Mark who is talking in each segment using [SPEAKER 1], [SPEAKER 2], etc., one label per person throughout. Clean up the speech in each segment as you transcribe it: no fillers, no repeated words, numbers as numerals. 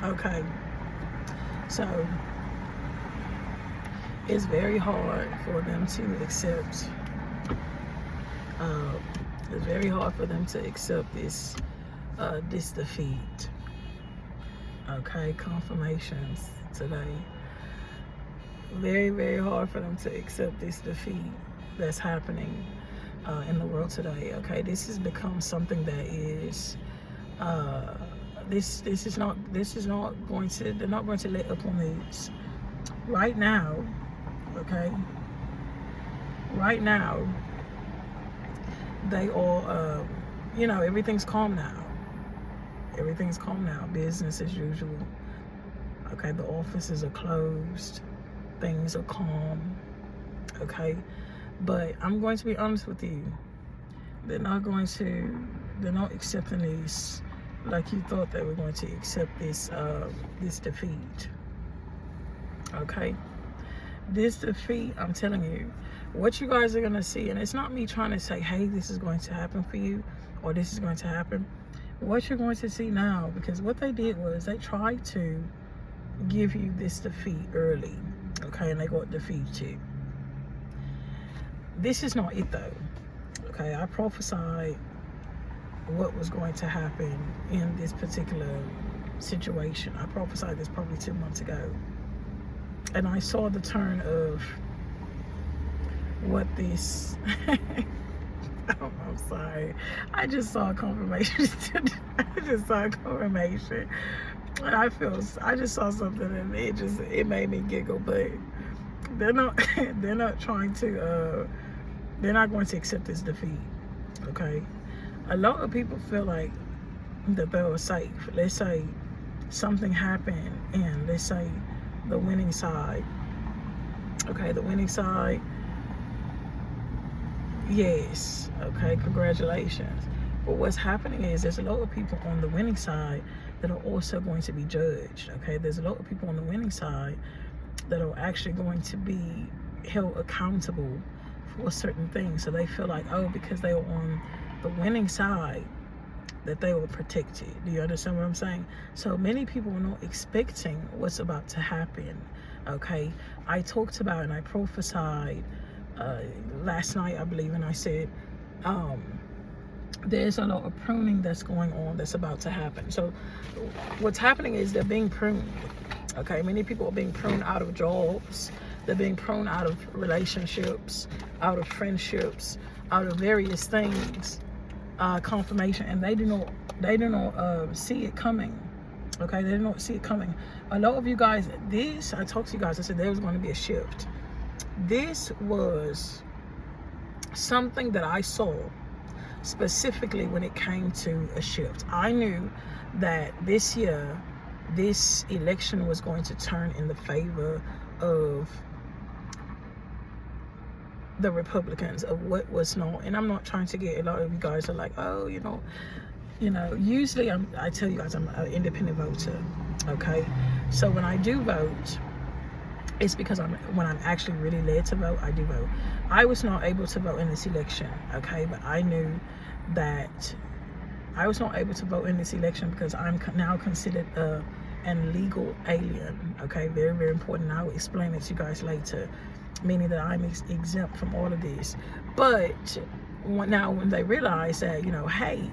[SPEAKER 1] Okay, so it's very hard for them to accept. Uh, it's very hard for them to accept this defeat. Okay, confirmations today. Very, very hard for them to accept this defeat that's happening in the world today. Okay, this has become something that is this is not going to, they're not going to let up on these right now. Okay, right now they all everything's calm now. Everything's calm now, business as usual. Okay, the offices are closed, things are calm. Okay, but I'm going to be honest with you, they're not accepting these like you thought they were going to accept this defeat. Okay, this defeat, I'm telling you, what you guys are going to see, and it's not me trying to say, hey, this is going to happen for you or this is going to happen. What you're going to see now, because what they did was they tried to give you this defeat early, okay, and they got defeated. This is not it though. Okay, I prophesied what was going to happen in this particular situation. I prophesied this probably 2 months ago, and I saw the turn of what this I'm sorry, I just saw a confirmation I just saw a confirmation, and I just saw something, and it made me giggle. But they're not trying to they're not going to accept this defeat. Okay, a lot of people feel like that they were safe. Let's say something happened, and let's say the winning side, okay, the winning side, yes, okay, congratulations. But what's happening is there's a lot of people on the winning side that are also going to be judged. Okay, there's a lot of people on the winning side that are actually going to be held accountable for certain things. So they feel like, oh, because they were on the winning side, that they were protected. Do you understand what I'm saying? So many people are not expecting what's about to happen. Okay, I talked about and I prophesied last night, I believe, and I said there's a lot of pruning that's going on, that's about to happen. So what's happening is they're being pruned. Okay, many people are being pruned out of jobs, they're being pruned out of relationships, out of friendships, out of various things. Confirmation, and they do not see it coming. Okay, they do not see it coming. A lot of you guys, I talked to you guys, I said there was going to be a shift. This was something that I saw specifically when it came to a shift. I knew that this year, this election was going to turn in the favor of the Republicans, of what was not. And I'm not trying to get, a lot of you guys are like, oh, usually I tell you guys I'm an independent voter. Okay, so when I do vote, it's because when I'm actually really led to vote, I do vote. I was not able to vote in this election, okay, but I knew that I was not able to vote in this election because I'm now considered an illegal alien. Okay, very, very important. I will explain it to you guys later, meaning that I'm exempt from all of this. But when they realize that, hey,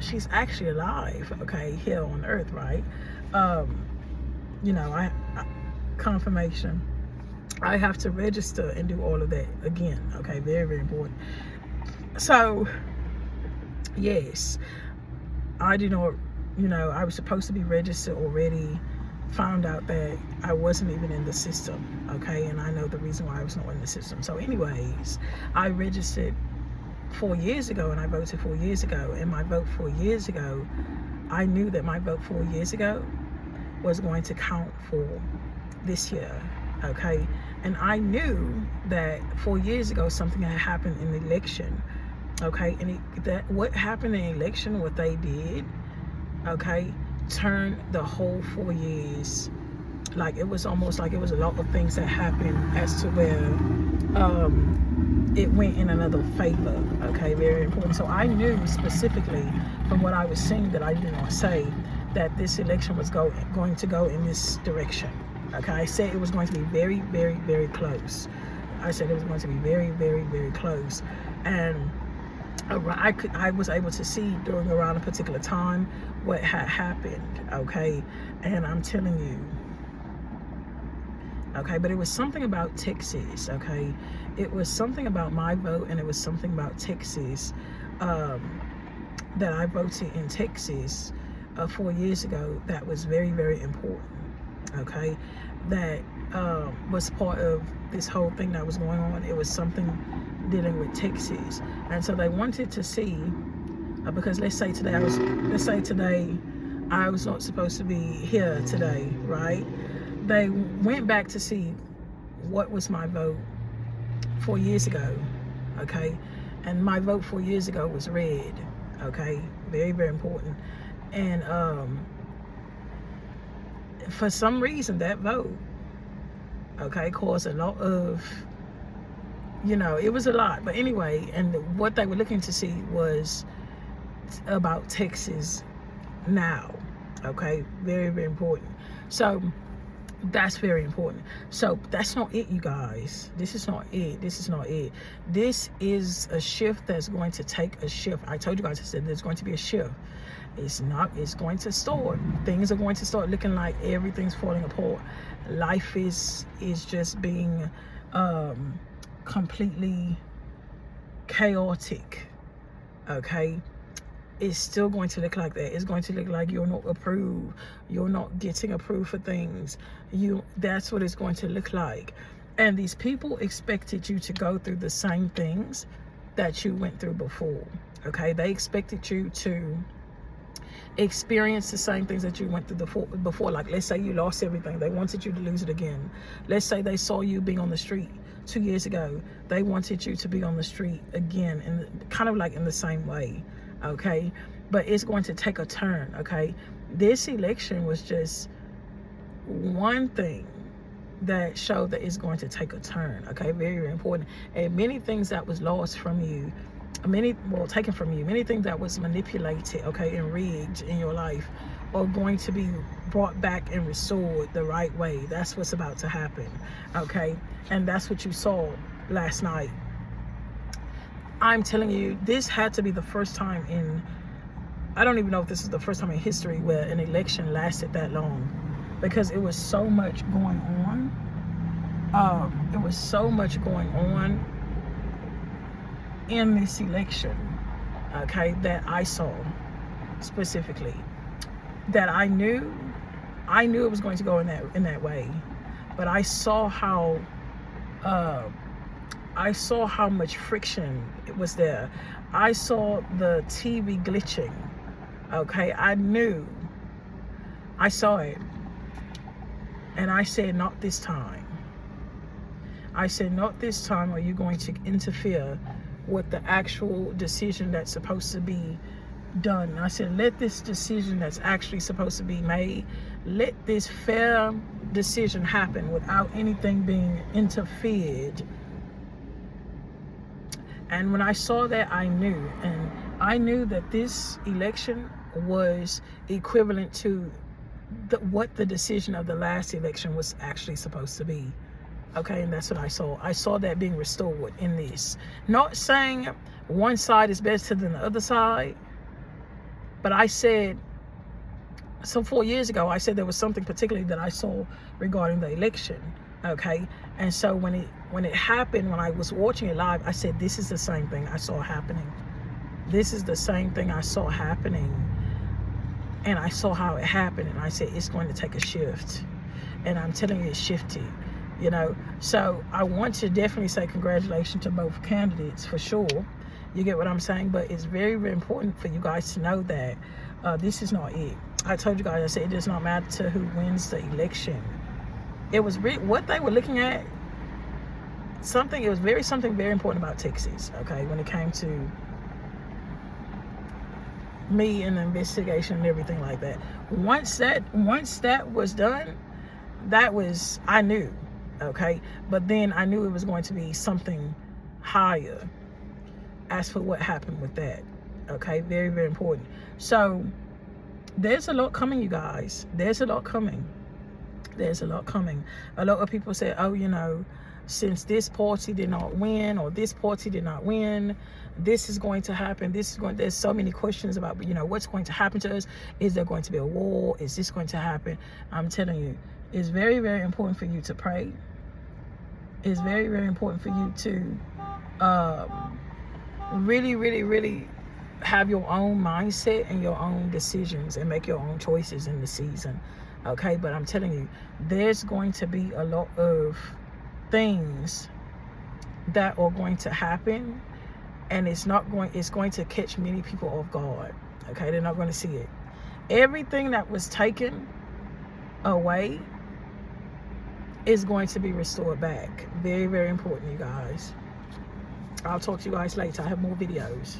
[SPEAKER 1] she's actually alive, okay, here on earth, right? Confirmation, I have to register and do all of that again. Okay, very, very important. So yes, I do not, I was supposed to be registered already, found out that I wasn't even in the system. Okay, and I know the reason why I was not in the system. So anyways, I registered 4 years ago and I voted 4 years ago, and my vote 4 years ago, I knew that my vote 4 years ago was going to count for this year. Okay, and I knew that 4 years ago something had happened in the election. Okay, and what happened in the election, what they did, okay, turned the whole 4 years, like it was almost like it was a lot of things that happened as to where it went in another favor. Okay, very important. So I knew specifically from what I was seeing that I did not say that this election was going to go in this direction. Okay, I said it was going to be very, very, very close. I said it was going to be very, very, very close. And I was able to see during around a particular time what had happened. Okay, and I'm telling you, okay, but it was something about Texas. Okay, it was something about my vote, and it was something about Texas, that I voted in Texas 4 years ago, that was very, very important. Okay, that was part of this whole thing that was going on. It was something dealing with Texas, and so they wanted to see, because let's say today I was not supposed to be here today, right? They went back to see what was my vote 4 years ago. Okay, and my vote 4 years ago was red. Okay, very, very important. And for some reason that vote, okay, caused a lot of, it was a lot. But anyway, and what they were looking to see was about Texas now. Okay, very, very important. So that's very important. So that's not it, you guys. This is not it. This is not it. This is a shift that's going to take a shift. I told you guys, I said there's going to be a shift. It's going to start. Things are going to start looking like everything's falling apart. Life is just being completely chaotic. Okay, it's still going to look like that. It's going to look like you're not approved. You're not getting approved for things. That's what it's going to look like. And these people expected you to go through the same things that you went through before. Okay, they expected you to experience the same things that you went through before. Like, let's say you lost everything. They wanted you to lose it again. Let's say they saw you being on the street 2 years ago. They wanted you to be on the street again, and kind of like in the same way. Okay, but it's going to take a turn. Okay, this election was just one thing that showed that it's going to take a turn. Okay, very, very important. And many things that was lost from you, taken from you, many things that was manipulated, okay, and rigged in your life, are going to be brought back and restored the right way. That's what's about to happen. Okay, and that's what you saw last night. I'm telling you, this had to be the first time I don't even know if this is the first time in history where an election lasted that long, because it was so much going on. It was so much going on in this election, okay, that I saw specifically, that I knew it was going to go in that way. But I saw how much friction it was there. I saw the TV glitching. Okay, I saw it, and I said, not this time. I said, not this time are you going to interfere with the actual decision that's supposed to be done. I said, let this decision that's actually supposed to be made, let this fair decision happen without anything being interfered. And when I saw that, I knew that this election was equivalent to what the decision of the last election was actually supposed to be. Okay, and that's what I saw. I saw that being restored in this. Not saying one side is better than the other side, but I said, so 4 years ago, I said there was something particularly that I saw regarding the election. Okay, and so when it happened, when I was watching it live, I said, this is the same thing I saw happening. This is the same thing I saw happening. And I saw how it happened, and I said, it's going to take a shift. And I'm telling you, it shifted. So I want to definitely say congratulations to both candidates, for sure. You get what I'm saying? But it's very, very important for you guys to know that this is not it. I told you guys, I said it does not matter who wins the election. It was what they were looking at. It was something very important about Texas. Okay, when it came to me and the investigation and everything like that. Once that was done, I knew. Okay, but then I knew it was going to be something higher as for what happened with that. Okay, very, very important. So there's a lot coming, you guys. There's a lot coming. There's a lot coming. A lot of people say, oh, you know, since this party did not win, or this party did not win, this is going to happen, this is going, there's so many questions about, you know, what's going to happen to us. Is there going to be a war? Is this going to happen? I'm telling you, it's very, very important for you to pray. It's very, very important for you to really, really, really have your own mindset and your own decisions and make your own choices in the season. Okay, but I'm telling you, there's going to be a lot of things that are going to happen, and it's going to catch many people off guard. Okay, they're not going to see it. Everything that was taken away is going to be restored back. Very, very important, you guys. I'll talk to you guys later. I have more videos.